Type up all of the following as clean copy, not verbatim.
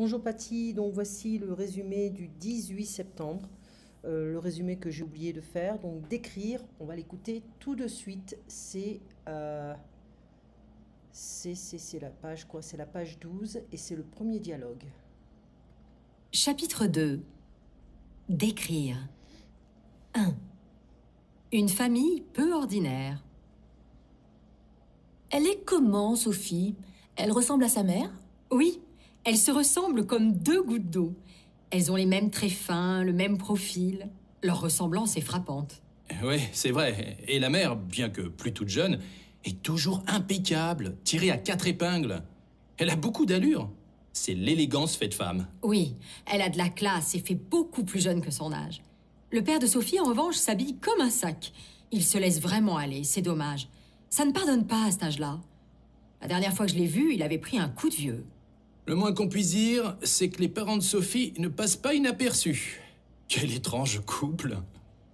Bonjour Patty, donc voici le résumé du 18 septembre, le résumé que j'ai oublié de faire. Donc d'écrire, on va l'écouter tout de suite. C'est la page quoi? C'est la page 12 et c'est le premier dialogue. Chapitre 2. Décrire. 1. Une famille peu ordinaire. Elle est comment, Sophie? Elle ressemble à sa mère? Oui, elles se ressemblent comme deux gouttes d'eau. Elles ont les mêmes traits fins, le même profil. Leur ressemblance est frappante. Oui, c'est vrai. Et la mère, bien que plus toute jeune, est toujours impeccable, tirée à 4 épingles. Elle a beaucoup d'allure. C'est l'élégance faite femme. Oui, elle a de la classe et fait beaucoup plus jeune que son âge. Le père de Sophie, en revanche, s'habille comme un sac. Il se laisse vraiment aller, c'est dommage. Ça ne pardonne pas à cet âge-là. La dernière fois que je l'ai vu, il avait pris un coup de vieux. Le moins qu'on puisse dire, c'est que les parents de Sophie ne passent pas inaperçus. Quel étrange couple.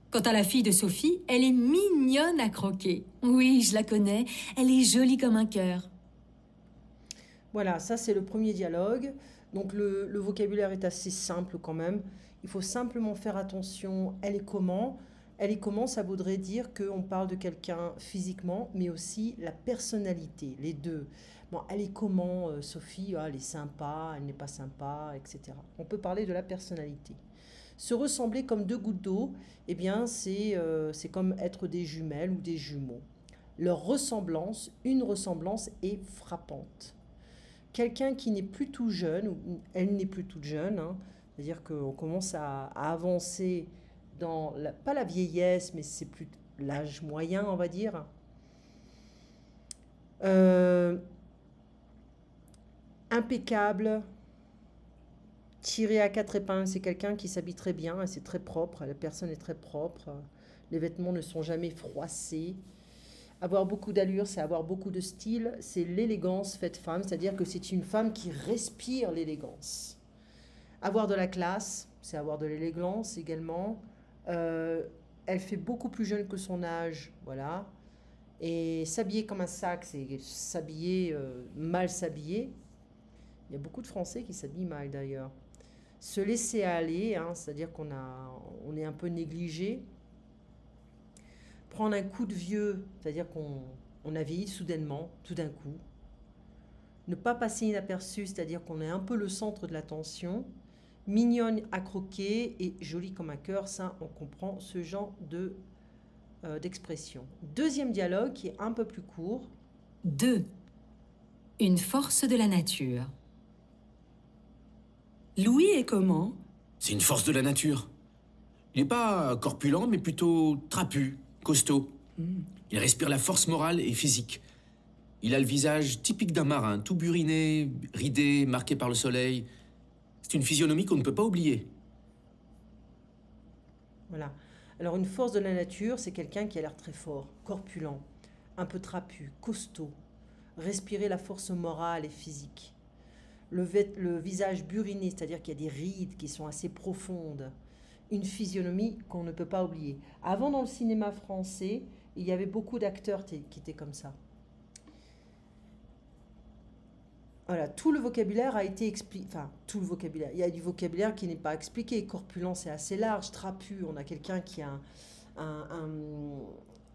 Quant à la fille de Sophie, elle est mignonne à croquer. Oui, je la connais. Elle est jolie comme un cœur. Voilà, ça c'est le premier dialogue. Donc le vocabulaire est assez simple quand même. Il faut simplement faire attention, elle est comment? Elle est comment, ça voudrait dire qu'on parle de quelqu'un physiquement, mais aussi la personnalité, les deux. Bon, elle est comment, Sophie? Ah, elle est sympa, elle n'est pas sympa, etc. On peut parler de la personnalité. Se ressembler comme deux gouttes d'eau, eh bien, c'est comme être des jumelles ou des jumeaux. Leur ressemblance, une ressemblance est frappante. Quelqu'un qui n'est plus tout jeune, ou elle n'est plus toute jeune, hein, c'est-à-dire qu'on commence à avancer dans, pas la vieillesse, mais c'est plus l'âge moyen, on va dire. Impeccable, tiré à 4 épingles, c'est quelqu'un qui s'habille très bien, et c'est très propre, la personne est très propre, les vêtements ne sont jamais froissés. Avoir beaucoup d'allure, c'est avoir beaucoup de style, c'est l'élégance faite femme, c'est-à-dire que c'est une femme qui respire l'élégance. Avoir de la classe, c'est avoir de l'élégance également. Elle fait beaucoup plus jeune que son âge, voilà. Et s'habiller comme un sac, c'est s'habiller, mal s'habiller. Il y a beaucoup de Français qui s'habillent mal d'ailleurs. Se laisser aller, hein, c'est-à-dire on est un peu négligé. Prendre un coup de vieux, c'est-à-dire qu'on a vieilli soudainement, tout d'un coup. Ne pas passer inaperçu, c'est-à-dire qu'on est un peu le centre de l'attention. Mignonne à croquer et jolie comme un cœur, ça on comprend ce genre d'expression. Deuxième dialogue qui est un peu plus court. 2. Une force de la nature. Louis est comment? C'est une force de la nature. Il n'est pas corpulent, mais plutôt trapu, costaud. Il respire la force morale et physique. Il a le visage typique d'un marin, tout buriné, ridé, marqué par le soleil. C'est une physionomie qu'on ne peut pas oublier. Voilà. Alors une force de la nature, c'est quelqu'un qui a l'air très fort, corpulent, un peu trapu, costaud. Respirer la force morale et physique. Le visage buriné, c'est-à-dire qu'il y a des rides qui sont assez profondes. Une physionomie qu'on ne peut pas oublier. Avant, dans le cinéma français, il y avait beaucoup d'acteurs qui étaient comme ça. Voilà, tout le vocabulaire a été expliqué. Enfin, tout le vocabulaire. Il y a du vocabulaire qui n'est pas expliqué. Corpulent, c'est assez large. Trapu, on a quelqu'un qui a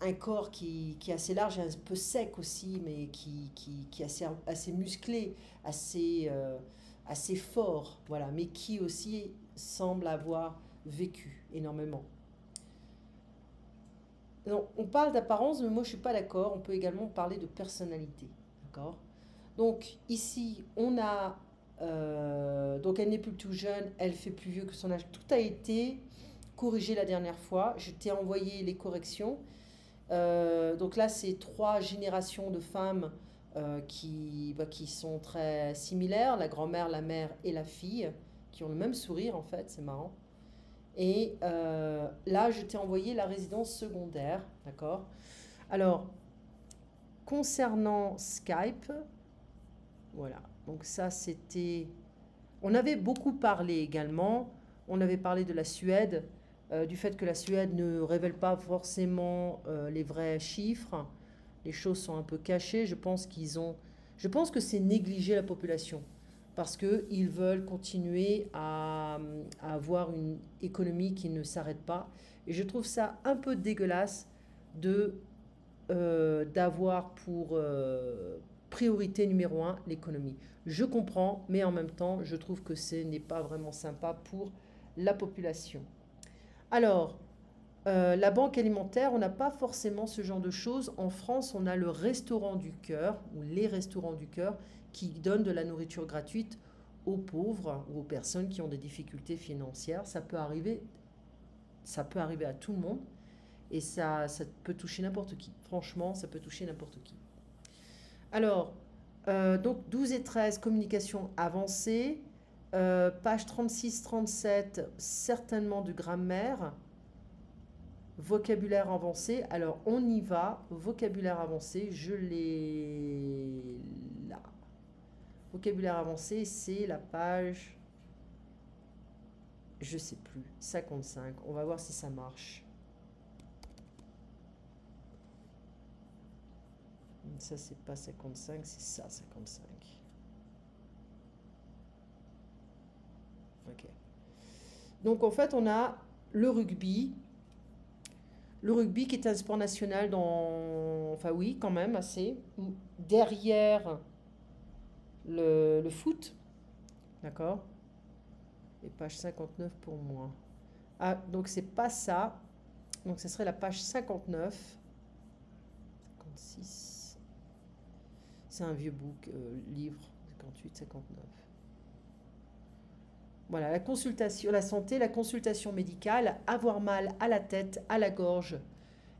un corps qui est assez large, un peu sec aussi, mais qui est assez musclé, assez fort. Voilà, mais qui aussi semble avoir vécu énormément. Donc, on parle d'apparence, mais moi je ne suis pas d'accord. On peut également parler de personnalité. D'accord? Donc ici, on a... donc elle n'est plus tout jeune, elle fait plus vieux que son âge. Tout a été corrigé la dernière fois. Je t'ai envoyé les corrections. Donc là, c'est 3 générations de femmes qui sont très similaires. La grand-mère, la mère et la fille, qui ont le même sourire en fait, c'est marrant. Et là, je t'ai envoyé la résidence secondaire, d'accord? Alors, concernant Skype, voilà, donc ça c'était... On avait beaucoup parlé également, on avait parlé de la Suède, du fait que la Suède ne révèle pas forcément les vrais chiffres, les choses sont un peu cachées, je pense que c'est négliger la population. parce qu'ils veulent continuer à avoir une économie qui ne s'arrête pas. Et je trouve ça un peu dégueulasse d'avoir pour priorité numéro un l'économie. Je comprends, mais en même temps, je trouve que ce n'est pas vraiment sympa pour la population. Alors, la banque alimentaire, on n'a pas forcément ce genre de choses. En France, on a le restaurant du cœur, ou les restaurants du cœur, qui donnent de la nourriture gratuite aux pauvres ou aux personnes qui ont des difficultés financières. Ça peut arriver à tout le monde, et ça peut toucher n'importe qui. Franchement, ça peut toucher n'importe qui. Alors, donc 12 et 13, communication avancée. Page 36-37, certainement de grammaire. Vocabulaire avancé. Alors, on y va. Vocabulaire avancé, je l'ai là. Vocabulaire avancé, c'est la page, je sais plus, 55. On va voir si ça marche. Ça, c'est pas 55, c'est ça, 55. Ok. Donc, en fait, on a le rugby. Le rugby qui est un sport national dans... Enfin, oui, quand même, assez. Derrière le foot. D'accord? Et page 59 pour moi. Ah, donc, c'est pas ça. Donc, ce serait la page 59. 56. C'est un vieux book, livre. 58, 59. Voilà, la consultation, la santé, la consultation médicale, avoir mal à la tête, à la gorge.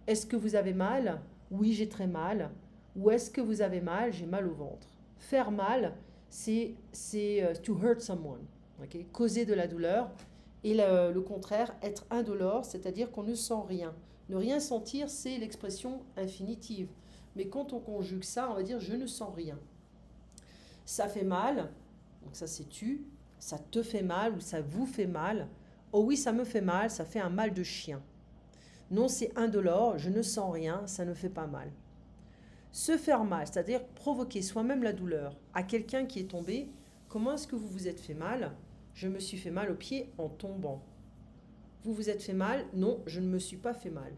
Est-ce que vous avez mal? Oui, j'ai très mal. Ou est-ce que vous avez mal? J'ai mal au ventre. Faire mal, c'est to hurt someone. Okay? Causer de la douleur. Et le contraire, être indolore, c'est-à-dire qu'on ne sent rien. Ne rien sentir, c'est l'expression infinitive. Mais quand on conjugue ça, on va dire je ne sens rien. Ça fait mal, donc ça c'est tu. Ça te fait mal ou ça vous fait mal. Oh oui, ça me fait mal, ça fait un mal de chien. Non, c'est indolore, je ne sens rien, ça ne fait pas mal. Se faire mal, c'est-à-dire provoquer soi-même la douleur à quelqu'un qui est tombé. Comment est-ce que vous vous êtes fait mal? Je me suis fait mal au pied en tombant. Vous vous êtes fait mal? Non, je ne me suis pas fait mal.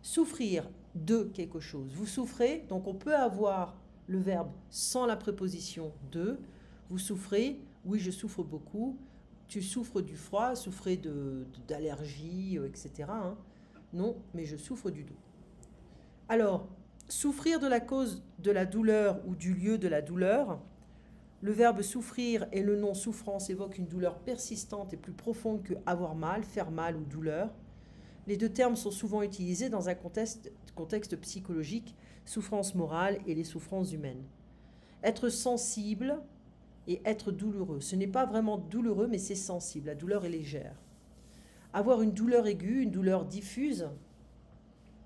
Souffrir de quelque chose. Vous souffrez, donc on peut avoir le verbe sans la préposition de. Vous souffrez? Oui, je souffre beaucoup. Tu souffres du froid, souffrez d'allergie, etc. Hein. Non, mais je souffre du dos. Alors, souffrir de la cause de la douleur ou du lieu de la douleur. Le verbe souffrir et le nom souffrance évoquent une douleur persistante et plus profonde que avoir mal, faire mal ou douleur. Les deux termes sont souvent utilisés dans un contexte psychologique, souffrance morale et les souffrances humaines. Être sensible et être douloureux. Ce n'est pas vraiment douloureux, mais c'est sensible. La douleur est légère. Avoir une douleur aiguë, une douleur diffuse.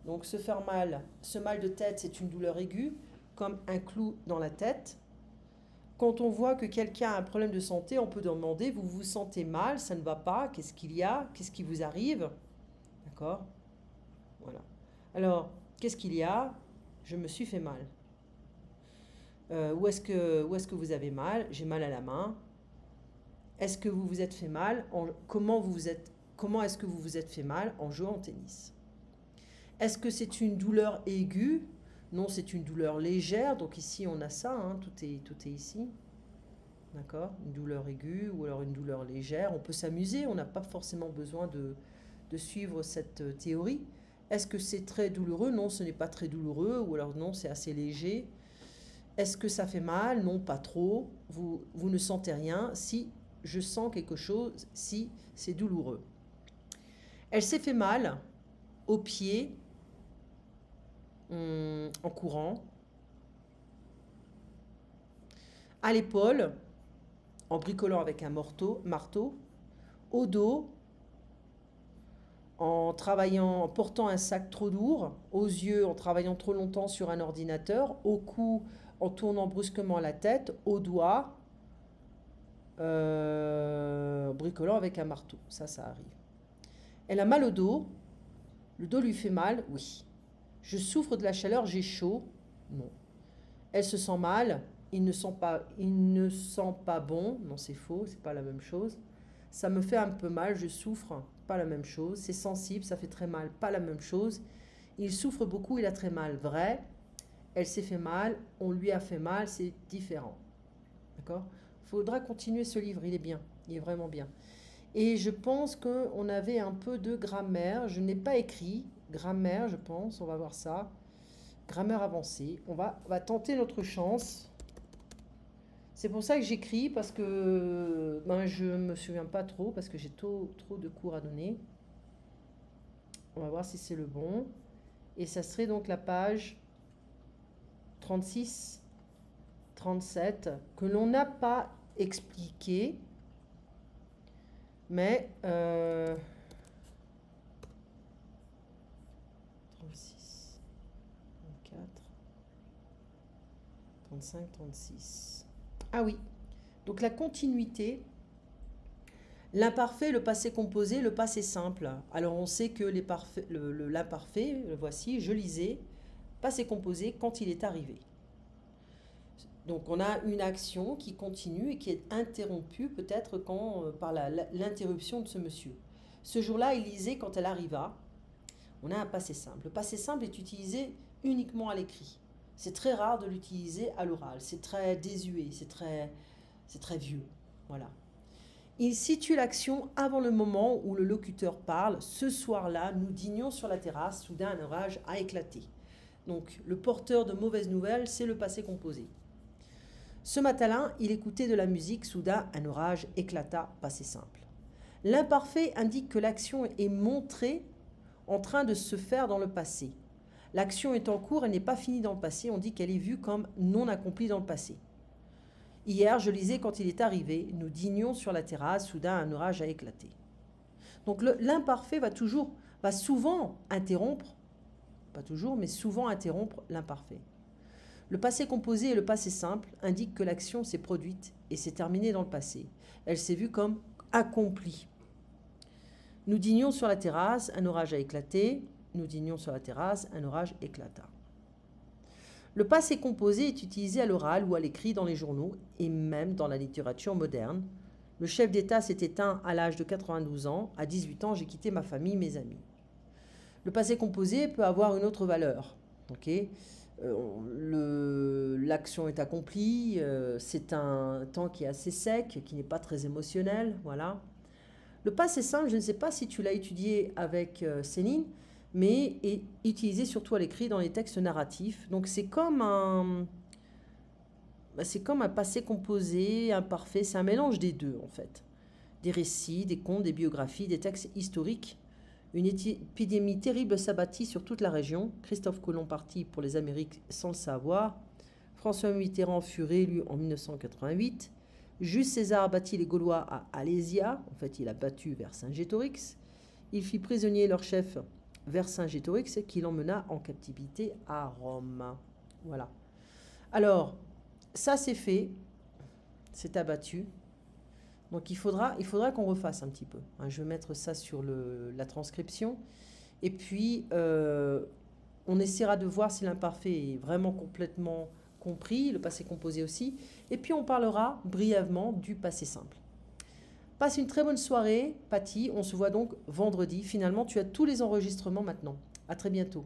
Donc se faire mal, ce mal de tête, c'est une douleur aiguë, comme un clou dans la tête. Quand on voit que quelqu'un a un problème de santé, on peut demander, vous vous sentez mal, ça ne va pas, qu'est-ce qu'il y a, qu'est-ce qui vous arrive? D'accord? Voilà. Alors, qu'est-ce qu'il y a? Je me suis fait mal. Où est-ce que vous avez mal? J'ai mal à la main. Est-ce que vous vous êtes fait mal? Comment est-ce que vous vous êtes fait mal? En jouant au tennis. Est-ce que c'est une douleur aiguë? Non, c'est une douleur légère. Donc ici, on a ça. Hein, tout est ici. D'accord? Une douleur aiguë ou alors une douleur légère. On peut s'amuser. On n'a pas forcément besoin de suivre cette théorie. Est-ce que c'est très douloureux? Non, ce n'est pas très douloureux. Ou alors non, c'est assez léger. Est-ce que ça fait mal? Non, pas trop. Vous ne sentez rien. Si je sens quelque chose, si c'est douloureux. Elle s'est fait mal au pied en courant, à l'épaule en bricolant avec un marteau, au dos en portant un sac trop lourd, aux yeux en travaillant trop longtemps sur un ordinateur, au cou en tournant brusquement la tête, au doigt, bricolant avec un marteau. Ça arrive. Elle a mal au dos. Le dos lui fait mal? Oui. Je souffre de la chaleur, j'ai chaud? Non. Elle se sent mal? il ne sent pas bon. Non, c'est faux, c'est pas la même chose. Ça me fait un peu mal, je souffre, pas la même chose. C'est sensible, ça fait très mal, pas la même chose. Il souffre beaucoup, il a très mal, vrai. Elle s'est fait mal, on lui a fait mal, c'est différent. D'accord? Il faudra continuer ce livre, il est bien, il est vraiment bien. Et je pense qu'on avait un peu de grammaire, je n'ai pas écrit grammaire, je pense, on va voir ça. Grammaire avancée, on va tenter notre chance. C'est pour ça que j'écris, parce que ben, je ne me souviens pas trop, parce que j'ai trop de cours à donner. On va voir si c'est le bon. Et ça serait donc la page 36, 37, que l'on n'a pas expliqué, mais 36, 34, 35, 36. Ah oui, donc la continuité, l'imparfait, le passé composé, le passé simple. Alors on sait que l'imparfait, le voici, je lisais, passé composé quand il est arrivé. Donc on a une action qui continue et qui est interrompue peut-être par l'interruption de ce monsieur. Ce jour-là, il lisait quand elle arriva. On a un passé simple. Le passé simple est utilisé uniquement à l'écrit. C'est très rare de l'utiliser à l'oral. C'est très désuet, c'est très vieux. Voilà. Il situe l'action avant le moment où le locuteur parle. Ce soir-là, nous dînions sur la terrasse. Soudain, un orage a éclaté. Donc, le porteur de mauvaises nouvelles, c'est le passé composé. Ce matin-là, il écoutait de la musique. Soudain, un orage éclata, passé simple. L'imparfait indique que l'action est montrée en train de se faire dans le passé. L'action est en cours, elle n'est pas finie dans le passé. On dit qu'elle est vue comme non accomplie dans le passé. Hier, je lisais quand il est arrivé. Nous dînions sur la terrasse. Soudain, un orage a éclaté. Donc l'imparfait va souvent interrompre, pas toujours, mais souvent interrompre l'imparfait. Le passé composé et le passé simple indiquent que l'action s'est produite et s'est terminée dans le passé. Elle s'est vue comme accomplie. Nous dînions sur la terrasse, un orage a éclaté. Nous dînions sur la terrasse, un orage éclata. Le passé composé est utilisé à l'oral ou à l'écrit dans les journaux et même dans la littérature moderne. Le chef d'État s'est éteint à l'âge de 92 ans. À 18 ans, j'ai quitté ma famille, mes amis. Le passé composé peut avoir une autre valeur. Okay, l'action est accomplie, c'est un temps qui est assez sec, qui n'est pas très émotionnel. Voilà. Le passé simple, je ne sais pas si tu l'as étudié avec Céline, mais est utilisé surtout à l'écrit dans les textes narratifs. Donc c'est comme un passé composé, imparfait, c'est un mélange des deux en fait. Des récits, des contes, des biographies, des textes historiques. Une épidémie terrible s'abattit sur toute la région. Christophe Colomb partit pour les Amériques sans le savoir. François Mitterrand fut réélu en 1988. Jules César battit les Gaulois à Alésia. En fait, il a battu Vercingétorix. Il fit prisonnier leur chef Vercingétorix qui l'emmena en captivité à Rome. Voilà. Alors, ça c'est fait. C'est abattu. Donc il faudra qu'on refasse un petit peu. Je vais mettre ça sur la transcription. Et puis, on essaiera de voir si l'imparfait est vraiment complètement compris, le passé composé aussi. Et puis on parlera brièvement du passé simple. Passe une très bonne soirée, Patty. On se voit donc vendredi. Finalement, tu as tous les enregistrements maintenant. À très bientôt.